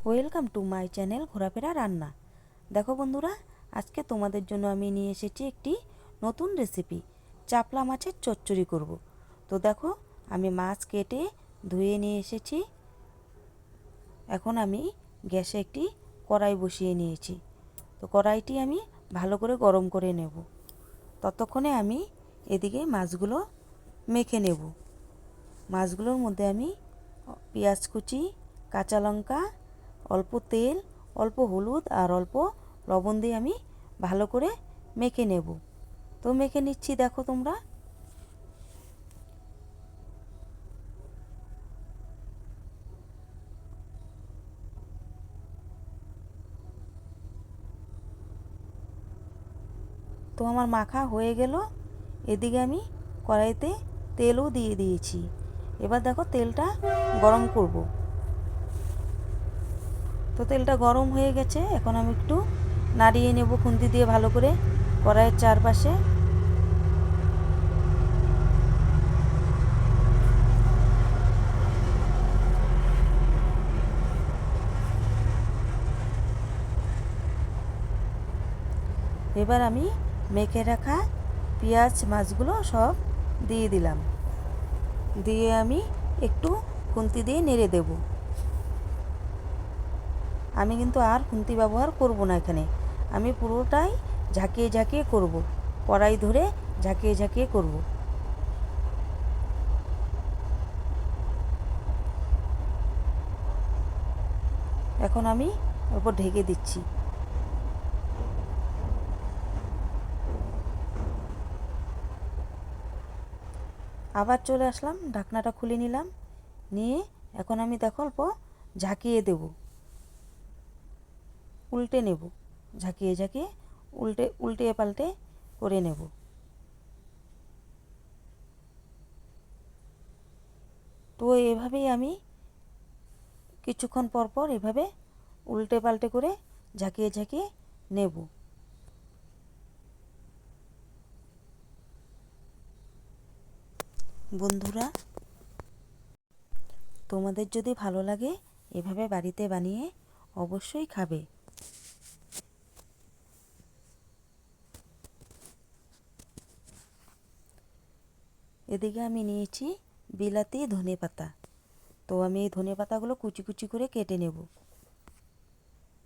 Welcome to my channel ঘোরাফেরা রান্না। দেখো বন্ধুরা, আজকে তোমাদের জন্য আমি নিয়ে এসেছি একটি নতুন রেসিপি। চাপলা মাছের চচ্চড়ি করব। তো দেখো, আমি মাছ কেটে ধুয়ে নিয়ে এসেছি। এখন আমি গ্যাসে একটি কড়াই বসিয়ে নিয়েছি। তো কড়াইটি আমি ভালো করে গরম করে নেব। ততক্ষণে আমি এদিকে মাছগুলো মেখে নেব। মাছগুলোর মধ্যে আমি পেঁয়াজ কুচি, কাঁচা লঙ্কা, অল্প তেল, অল্প হলুদ আর অল্প লবণ দিয়ে আমি ভালো করে মেখে নেব। তো মেখে নিচ্ছি, দেখো তোমরা। তো আমার মাখা হয়ে গেল। এদিকে আমি কড়াইতে তেলও দিয়ে দিয়েছি। এবার দেখো তেলটা গরম করব। তো তেলটা গরম হয়ে গেছে। এখন আমি একটু নাড়িয়ে নেব খুন্তি দিয়ে ভালো করে কড়াইয়ের চারপাশে। এবার আমি মেখে রাখা পেঁয়াজ মাছগুলো সব দিয়ে দিলাম। দিয়ে আমি একটু খুন্তি দিয়ে নেড়ে দেব। আমি কিন্তু আর খুন্তি ব্যবহার করব না এখানে। আমি পুরোটাই ঝাঁকিয়ে ঝাঁকিয়ে করব, কড়াই ধরে ঝাঁকিয়ে ঝাঁকিয়ে করব। এখন আমি অল্প ঢেকে দিচ্ছি। আবার চলে আসলাম, ঢাকনাটা খুলে নিলাম। নিয়ে এখন আমি দেখো অল্প ঝাঁকিয়ে দেব, উল্টে নেব। ঝাঁকিয়ে ঝাঁকিয়ে উল্টে পাল্টে করে নেব। তো এভাবেই আমি কিছুক্ষণ পর পর এভাবে উল্টে পাল্টে করে ঝাঁকিয়ে ঝাঁকিয়ে নেব। বন্ধুরা, তোমাদের যদি ভালো লাগে এভাবে বাড়িতে বানিয়ে অবশ্যই খাবে। এদিকে আমি নিয়েছি বিলাতি ধনেপাতা। তো আমি এই ধনেপাতাগুলো কুচি কুচি করে কেটে নেব।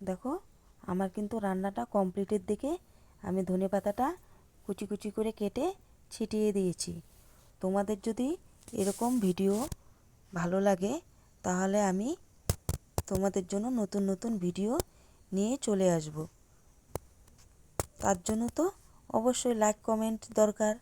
দেখো, আমার কিন্তু রান্নাটা কমপ্লিটের দিকে। আমি ধনেপাতাটা কুচি কুচি করে কেটে ছিটিয়ে দিয়েছি। তোমাদের যদি এরকম ভিডিও ভালো লাগে তাহলে আমি তোমাদের জন্য নতুন নতুন ভিডিও নিয়ে চলে আসব। তার জন্য তো অবশ্যই লাইক কমেন্ট দরকার।